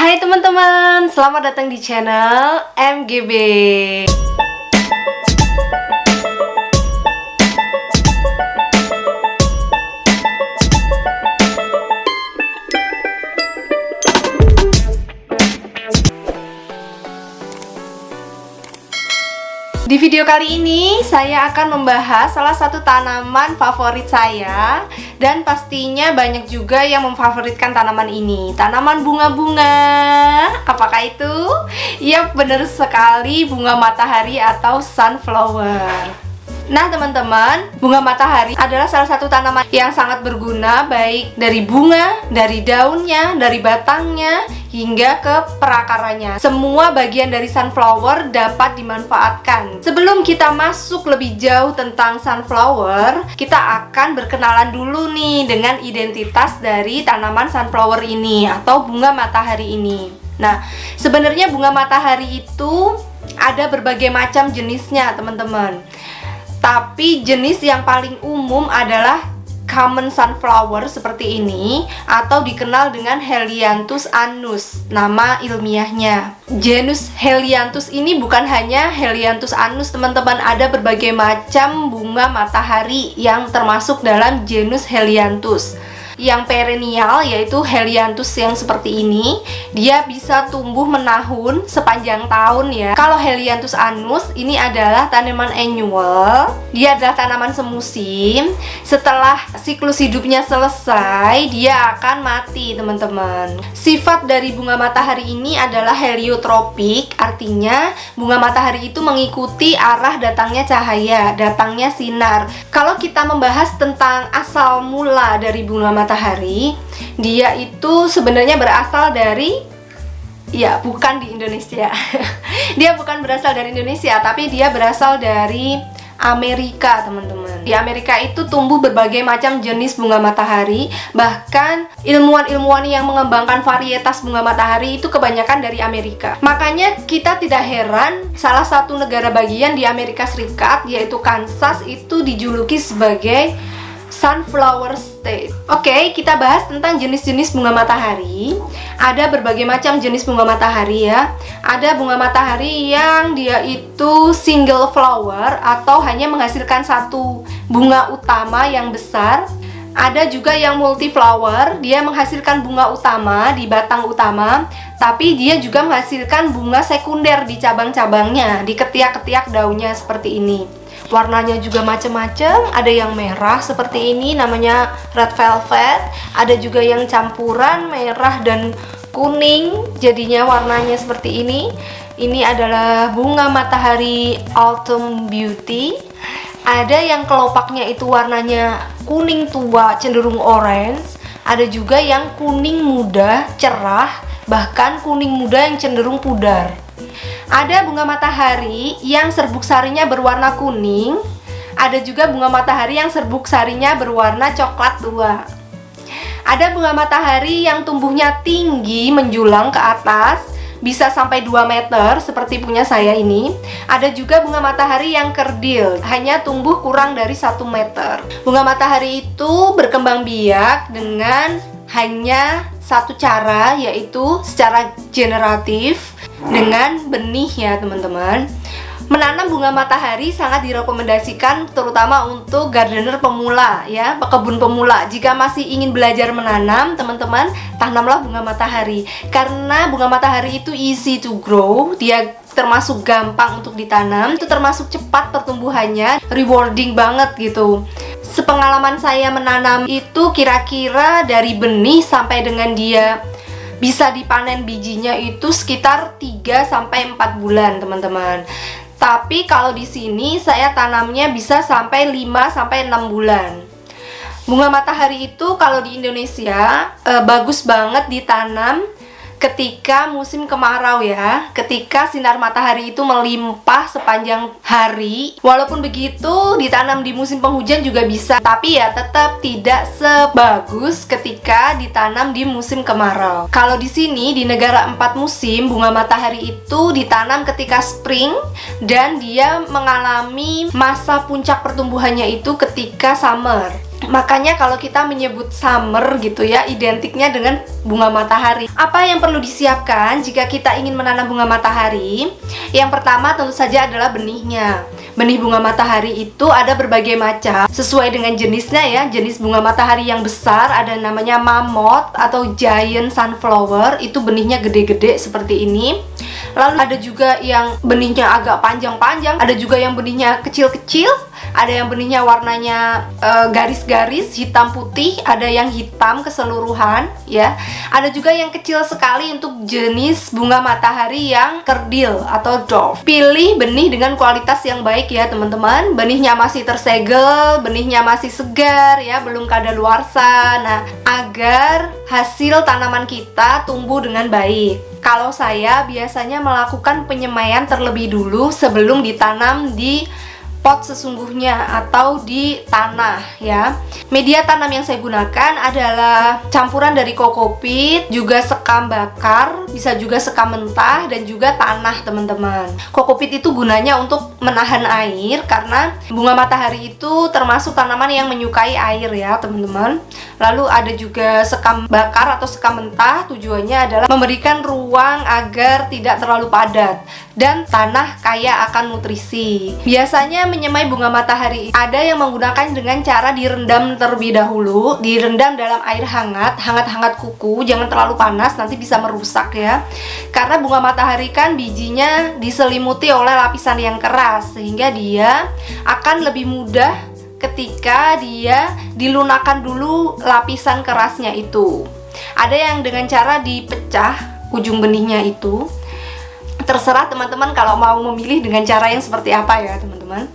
Hai teman-teman, selamat datang di channel MGB. Di video kali ini saya akan membahas salah satu tanaman favorit saya. Dan pastinya banyak juga yang memfavoritkan tanaman ini. Tanaman bunga-bunga. Apakah itu? Yap, benar sekali, bunga matahari atau sunflower. Nah teman-teman, bunga matahari adalah salah satu tanaman yang sangat berguna, baik dari bunga, dari daunnya, dari batangnya, hingga ke perakarannya. Semua bagian dari sunflower dapat dimanfaatkan. Sebelum kita masuk lebih jauh tentang sunflower, kita akan berkenalan dulu nih dengan identitas dari tanaman sunflower ini atau bunga matahari ini. Nah, sebenarnya bunga matahari itu ada berbagai macam jenisnya teman-teman. Tapi jenis yang paling umum adalah common sunflower seperti ini, atau dikenal dengan Helianthus annus, nama ilmiahnya. Genus Helianthus ini bukan hanya Helianthus annus teman-teman, ada berbagai macam bunga matahari yang termasuk dalam genus Helianthus. Yang perennial yaitu Helianthus yang seperti ini, dia bisa tumbuh menahun sepanjang tahun ya. Kalau Helianthus annus ini adalah tanaman annual, dia adalah tanaman semusim. Setelah siklus hidupnya selesai, dia akan mati teman-teman. Sifat dari bunga matahari ini adalah heliotropik, artinya bunga matahari itu mengikuti arah datangnya cahaya, datangnya sinar. Kalau kita membahas tentang asal mula dari bunga matahari, dia itu sebenarnya berasal dari, ya bukan di Indonesia. Dia bukan berasal dari Indonesia, tapi dia berasal dari Amerika teman-teman. Di Amerika itu tumbuh berbagai macam jenis bunga matahari. Bahkan ilmuwan-ilmuwan yang mengembangkan varietas bunga matahari itu kebanyakan dari Amerika. Makanya kita tidak heran salah satu negara bagian di Amerika Serikat, yaitu Kansas, itu dijuluki sebagai Sunflower State. Oke, kita bahas tentang jenis-jenis bunga matahari. Ada berbagai macam jenis bunga matahari ya. Ada bunga matahari yang dia itu single flower atau hanya menghasilkan satu bunga utama yang besar. Ada juga yang multi flower, dia menghasilkan bunga utama di batang utama, tapi dia juga menghasilkan bunga sekunder di cabang-cabangnya, di ketiak-ketiak daunnya seperti ini. Warnanya juga macam-macam, ada yang merah seperti ini namanya red velvet, ada juga yang campuran merah dan kuning jadinya warnanya seperti ini. Ini adalah bunga matahari autumn beauty. Ada yang kelopaknya itu warnanya kuning tua cenderung orange, ada juga yang kuning muda cerah, bahkan kuning muda yang cenderung pudar. Ada bunga matahari yang serbuk sarinya berwarna kuning. Ada juga bunga matahari yang serbuk sarinya berwarna coklat tua. Ada bunga matahari yang tumbuhnya tinggi menjulang ke atas, bisa sampai 2 meter seperti punya saya ini. Ada juga bunga matahari yang kerdil, hanya tumbuh kurang dari 1 meter. Bunga matahari itu berkembang biak dengan hanya satu cara, yaitu secara generatif dengan benih ya teman-teman. Menanam bunga matahari sangat direkomendasikan terutama untuk gardener pemula ya, pekebun pemula. Jika masih ingin belajar menanam, teman-teman, tanamlah bunga matahari. Karena bunga matahari itu easy to grow, dia termasuk gampang untuk ditanam, itu termasuk cepat pertumbuhannya, rewarding banget gitu. Sepengalaman saya menanam itu kira-kira dari benih sampai dengan dia bisa dipanen bijinya itu sekitar 3-4 bulan teman-teman. Tapi kalau di sini saya tanamnya bisa sampai 5-6 bulan. Bunga matahari itu kalau di Indonesia bagus banget ditanam ketika musim kemarau ya, ketika sinar matahari itu melimpah sepanjang hari. Walaupun begitu, ditanam di musim penghujan juga bisa, tapi ya tetap tidak sebagus ketika ditanam di musim kemarau. Kalau di sini di negara 4 musim, bunga matahari itu ditanam ketika spring dan dia mengalami masa puncak pertumbuhannya itu ketika summer. Makanya kalau kita menyebut summer gitu ya, identiknya dengan bunga matahari. Apa yang perlu disiapkan jika kita ingin menanam bunga matahari? Yang pertama tentu saja adalah benihnya. Benih bunga matahari itu ada berbagai macam sesuai dengan jenisnya ya. Jenis bunga matahari yang besar ada namanya mammoth atau giant sunflower, itu benihnya gede-gede seperti ini. Lalu ada juga yang benihnya agak panjang-panjang, ada juga yang benihnya kecil-kecil, ada yang benihnya warnanya garis-garis hitam putih, ada yang hitam keseluruhan ya. Ada juga yang kecil sekali untuk jenis bunga matahari yang kerdil atau dwarf. Pilih benih dengan kualitas yang baik ya teman-teman. Benihnya masih tersegel, benihnya masih segar ya, belum kadaluarsa. Nah, agar hasil tanaman kita tumbuh dengan baik. Kalau saya biasanya melakukan penyemaian terlebih dulu sebelum ditanam di pot sesungguhnya atau di tanah ya. Media tanam yang saya gunakan adalah campuran dari kokopit, juga sekam bakar, bisa juga sekam mentah, dan juga tanah teman-teman. Kokopit itu gunanya untuk menahan air karena bunga matahari itu termasuk tanaman yang menyukai air ya teman-teman. Lalu ada juga sekam bakar atau sekam mentah, tujuannya adalah memberikan ruang agar tidak terlalu padat dan tanah kaya akan nutrisi. Biasanya menyemai bunga matahari ada yang menggunakan dengan cara direndam terlebih dahulu, direndam dalam air hangat kuku, jangan terlalu panas nanti bisa merusak ya. Karena bunga matahari kan bijinya diselimuti oleh lapisan yang keras sehingga dia akan lebih mudah ketika dia dilunakkan dulu lapisan kerasnya itu. Ada yang dengan cara dipecah ujung benihnya itu. Terserah teman-teman kalau mau memilih dengan cara yang seperti apa ya teman-teman.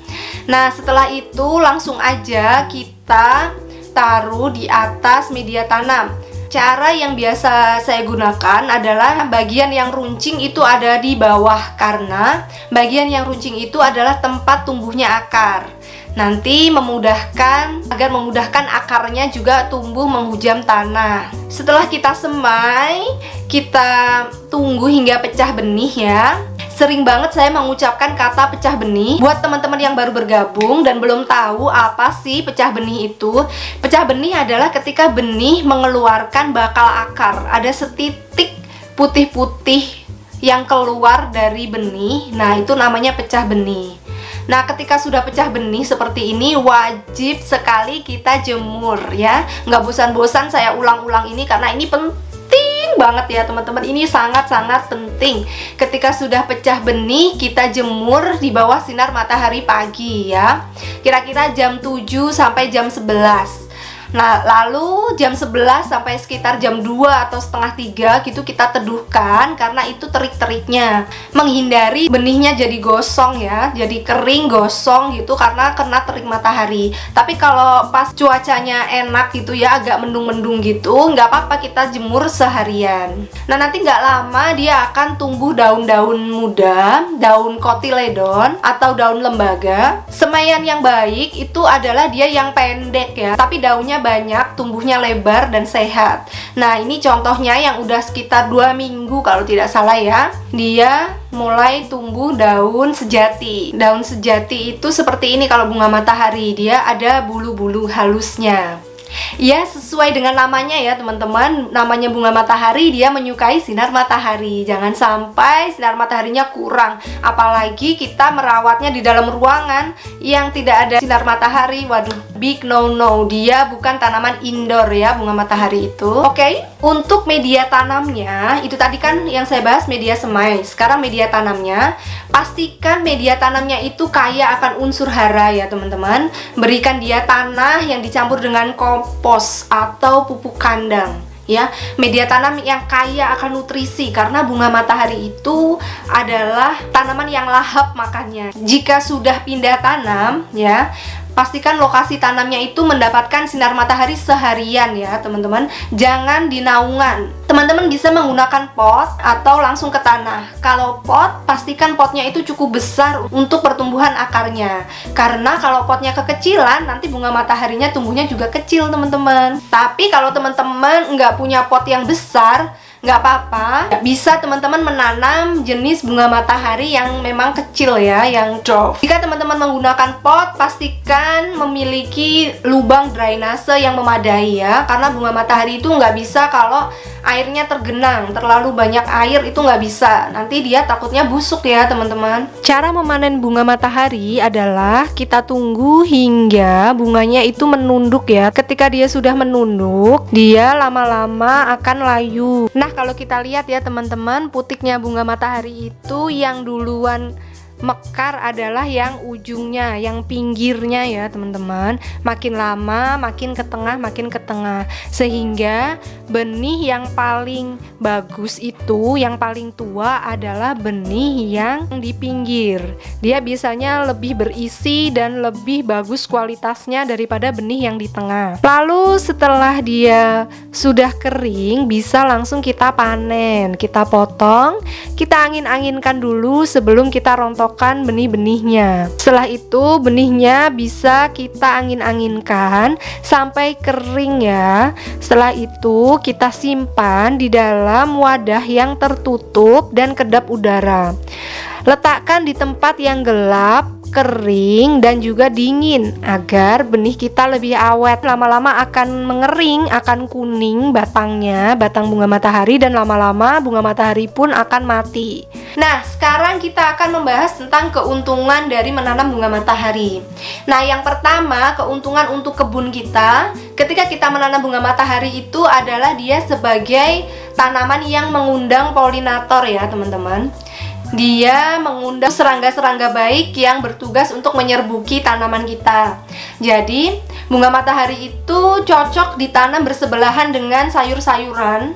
Nah, setelah itu langsung aja kita taruh di atas media tanam. Cara yang biasa saya gunakan adalah bagian yang runcing itu ada di bawah, karena bagian yang runcing itu adalah tempat tumbuhnya akar. Nanti agar memudahkan akarnya juga tumbuh menghujam tanah. Setelah kita semai, kita tunggu hingga pecah benih ya. Sering banget saya mengucapkan kata pecah benih. Buat teman-teman yang baru bergabung dan belum tahu apa sih pecah benih itu, pecah benih adalah ketika benih mengeluarkan bakal akar. Ada setitik putih-putih yang keluar dari benih. Nah, itu namanya pecah benih. Nah, ketika sudah pecah benih seperti ini, wajib sekali kita jemur ya. Nggak bosan-bosan saya ulang-ulang ini karena ini penting banget ya teman-teman. Ini sangat-sangat penting. Ketika sudah pecah benih, kita jemur di bawah sinar matahari pagi ya. Kira-kira jam 7 sampai jam 11. Nah, lalu jam 11 sampai sekitar jam 2 atau setengah 3 gitu kita teduhkan, karena itu terik-teriknya. Menghindari benihnya jadi gosong ya, jadi kering gosong gitu karena kena terik matahari. Tapi kalau pas cuacanya enak gitu ya, agak mendung-mendung gitu, nggak apa-apa kita jemur seharian. Nah, nanti nggak lama dia akan tumbuh daun-daun muda, daun kotiledon atau daun lembaga. Semaian yang baik itu adalah dia yang pendek ya, tapi daunnya banyak, tumbuhnya lebar dan sehat. Nah, ini contohnya yang udah sekitar 2 minggu kalau tidak salah ya. Dia mulai tumbuh daun sejati. Daun sejati itu seperti ini kalau bunga matahari, dia ada bulu-bulu halusnya. Ya, sesuai dengan namanya ya teman-teman. Namanya bunga matahari, dia menyukai sinar matahari. Jangan sampai sinar mataharinya kurang. Apalagi kita merawatnya di dalam ruangan yang tidak ada sinar matahari. Waduh, big no-no. Dia bukan tanaman indoor ya, bunga matahari itu. Oke, untuk media tanamnya, itu tadi kan yang saya bahas media semai. Sekarang media tanamnya, pastikan media tanamnya itu kaya akan unsur hara ya teman-teman. Berikan dia tanah yang dicampur dengan kompos atau pupuk kandang ya. Media tanam yang kaya akan nutrisi, karena bunga matahari itu adalah tanaman yang lahap makannya. Jika sudah pindah tanam ya, pastikan lokasi tanamnya itu mendapatkan sinar matahari seharian ya teman-teman. Jangan di naungan. Teman-teman bisa menggunakan pot atau langsung ke tanah. Kalau pot, pastikan potnya itu cukup besar untuk pertumbuhan akarnya. Karena kalau potnya kekecilan, nanti bunga mataharinya tumbuhnya juga kecil teman-teman. Tapi kalau teman-teman nggak punya pot yang besar, nggak apa-apa. Bisa teman-teman menanam jenis bunga matahari yang memang kecil ya, yang dwarf. Jika teman-teman menggunakan pot, pastikan memiliki lubang drainase yang memadai ya, karena bunga matahari itu nggak bisa kalau airnya tergenang, terlalu banyak air itu nggak bisa, nanti dia takutnya busuk ya teman-teman. Cara memanen bunga matahari adalah kita tunggu hingga bunganya itu menunduk ya. Ketika dia sudah menunduk, dia lama-lama akan layu. Nah, kalau kita lihat ya teman-teman, putiknya bunga matahari itu yang duluan mekar adalah yang ujungnya, yang pinggirnya ya teman-teman. Makin lama makin ke tengah, sehingga benih yang paling bagus itu, yang paling tua adalah benih yang di pinggir. Dia biasanya lebih berisi dan lebih bagus kualitasnya daripada benih yang di tengah. Lalu setelah dia sudah kering, bisa langsung kita panen. Kita potong, kita angin-anginkan dulu sebelum kita rontok benih-benihnya. Setelah itu benihnya bisa kita angin-anginkan sampai kering ya. Setelah itu kita simpan di dalam wadah yang tertutup dan kedap udara. Letakkan di tempat yang gelap, kering, dan juga dingin agar benih kita lebih awet. Lama-lama akan mengering, akan kuning batangnya, batang bunga matahari, dan lama-lama bunga matahari pun akan mati. Nah, sekarang kita akan membahas tentang keuntungan dari menanam bunga matahari. Nah, yang pertama, keuntungan untuk kebun kita ketika kita menanam bunga matahari itu adalah dia sebagai tanaman yang mengundang polinator ya teman-teman. Dia mengundang serangga-serangga baik yang bertugas untuk menyerbuki tanaman kita. Jadi, bunga matahari itu cocok ditanam bersebelahan dengan sayur-sayuran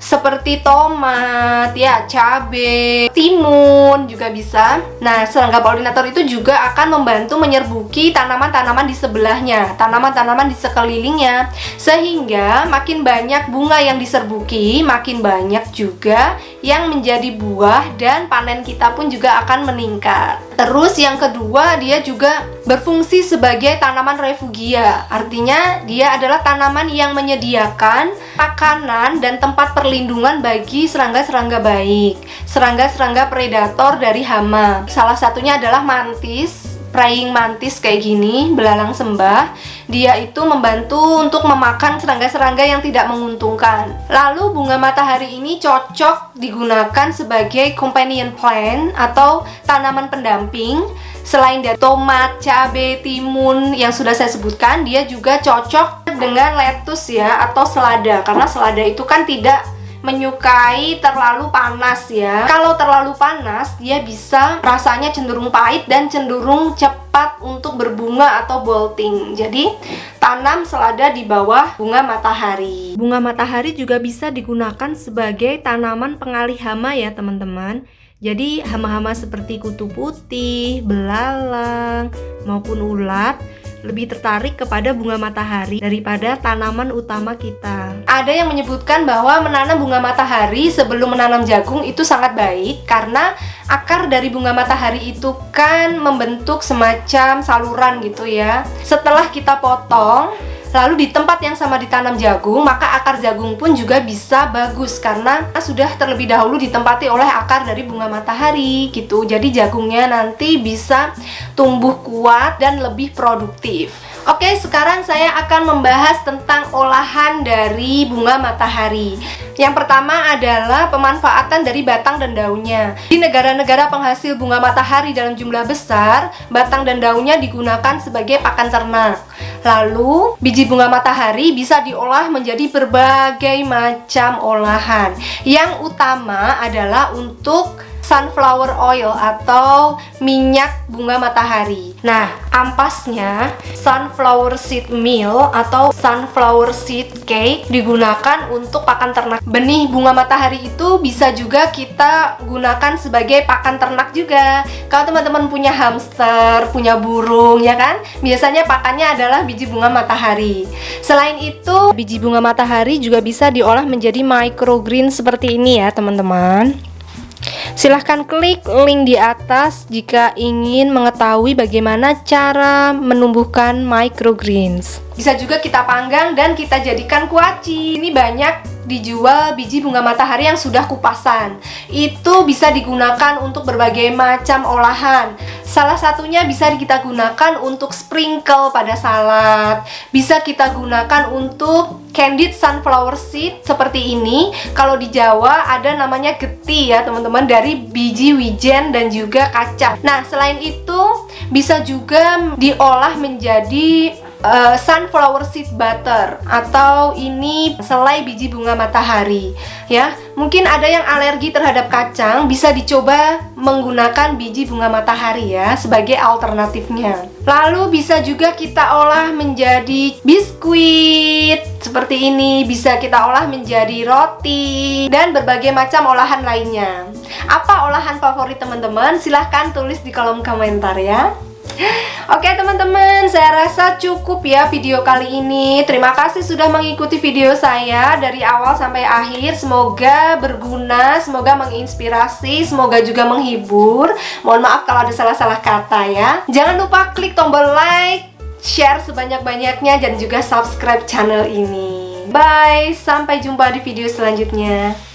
seperti tomat, ya, cabai, timun juga bisa. Nah, serangga polinator itu juga akan membantu menyerbuki tanaman-tanaman di sebelahnya, tanaman-tanaman di sekelilingnya, sehingga makin banyak bunga yang diserbuki, makin banyak juga yang menjadi buah dan panen kita pun juga akan meningkat. Terus yang kedua, dia juga berfungsi sebagai tanaman refugia. Artinya dia adalah tanaman yang menyediakan makanan dan tempat perlindungan bagi serangga-serangga baik, serangga-serangga predator dari hama. Salah satunya adalah mantis, praying mantis kayak gini, belalang sembah. Dia itu membantu untuk memakan serangga-serangga yang tidak menguntungkan. Lalu bunga matahari ini cocok digunakan sebagai companion plant atau tanaman pendamping. Selain dari tomat, cabai, timun yang sudah saya sebutkan, dia juga cocok dengan lettuce ya, atau selada. Karena selada itu kan tidak menyukai terlalu panas ya. Kalau terlalu panas, dia bisa rasanya cenderung pahit dan cenderung cepat untuk berbunga atau bolting. Jadi, tanam selada di bawah bunga matahari. Bunga matahari juga bisa digunakan sebagai tanaman pengalih hama ya teman-teman. Jadi hama-hama seperti kutu putih, belalang, maupun ulat lebih tertarik kepada bunga matahari daripada tanaman utama kita. Ada yang menyebutkan bahwa menanam bunga matahari sebelum menanam jagung itu sangat baik karena akar dari bunga matahari itu kan membentuk semacam saluran gitu ya. Setelah kita potong, lalu di tempat yang sama ditanam jagung, maka akar jagung pun juga bisa bagus karena sudah terlebih dahulu ditempati oleh akar dari bunga matahari gitu. Jadi jagungnya nanti bisa tumbuh kuat dan lebih produktif. Oke, sekarang saya akan membahas tentang olahan dari bunga matahari. Yang pertama adalah pemanfaatan dari batang dan daunnya. Di negara-negara penghasil bunga matahari dalam jumlah besar, batang dan daunnya digunakan sebagai pakan ternak. Lalu, biji bunga matahari bisa diolah menjadi berbagai macam olahan. Yang utama adalah untuk sunflower oil atau minyak bunga matahari. Nah, ampasnya sunflower seed meal atau sunflower seed cake digunakan untuk pakan ternak. Benih bunga matahari itu bisa juga kita gunakan sebagai pakan ternak juga. Kalau teman-teman punya hamster, punya burung ya kan, biasanya pakannya adalah biji bunga matahari. Selain itu, biji bunga matahari juga bisa diolah menjadi microgreen seperti ini ya teman-teman. Silahkan klik link di atas jika ingin mengetahui bagaimana cara menumbuhkan microgreens. Bisa juga kita panggang dan kita jadikan kuaci. Ini banyak dijual biji bunga matahari yang sudah kupasan. Itu bisa digunakan untuk berbagai macam olahan. Salah satunya bisa kita gunakan untuk sprinkle pada salad. Bisa kita gunakan untuk candied sunflower seed seperti ini. Kalau di Jawa ada namanya geti ya teman-teman, dari biji wijen dan juga kacang. Nah, selain itu bisa juga diolah menjadi sunflower seed butter, atau ini selai biji bunga matahari ya. Mungkin ada yang alergi terhadap kacang, bisa dicoba menggunakan biji bunga matahari ya sebagai alternatifnya. Lalu bisa juga kita olah menjadi biskuit seperti ini, bisa kita olah menjadi roti dan berbagai macam olahan lainnya. Apa olahan favorit teman-teman? Silahkan tulis di kolom komentar ya. Oke teman-teman, saya rasa cukup ya video kali ini. Terima kasih sudah mengikuti video saya dari awal sampai akhir. Semoga berguna, semoga menginspirasi, semoga juga menghibur. Mohon maaf kalau ada salah-salah kata ya. Jangan lupa klik tombol like, share sebanyak-banyaknya, dan juga subscribe channel ini. Bye, sampai jumpa di video selanjutnya.